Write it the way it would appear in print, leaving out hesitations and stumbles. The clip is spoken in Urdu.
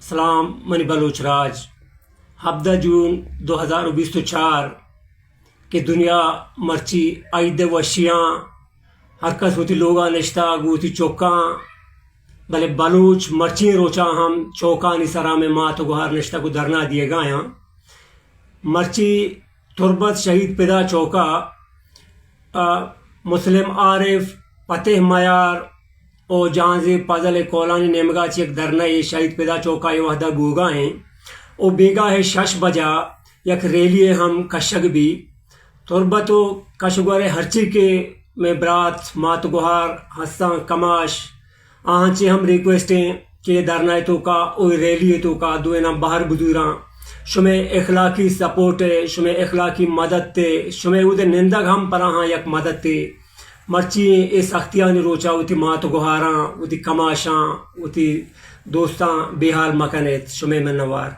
سلام منی بلوچ راج 17 جون 2024 کہ دنیا مرچی عید وشیاں ہر کس ہوتی لوگاں نشتا گوتی چوکاں بلے بلوچ مرچی روچا ہم چوکانی سرا میں مات و گہار نشتا کو درنا دیے گایاں مرچی تربت شہید پدا چوکا مسلم عارف فتح میار او جانزی پازل کولانی نیمگا چیک درنا یہ شہید پیدا چوکا یہ وحدہ گوگا ہیں او بیگا ہے 6 بجا یک ریلی ہم کشگ بھی تربتو کشگوارے ہرچی کے میں برات مات گوہار حساں کماش آہنچے ہم ریکویسٹیں کہ درنا تو کا او ریلی تو کا دوینا باہر بدوراں شمیں اخلاقی سپورٹ شمیں اخلاقی مدد تے شمیں او دے نندگ ہم پراہاں یک مدد تے مرچی اے سختیانی روچا ہوتی مات گوہاراں ہوتی کماشاں ہوتی دوستاں بے حال مکنیت شمیں منوار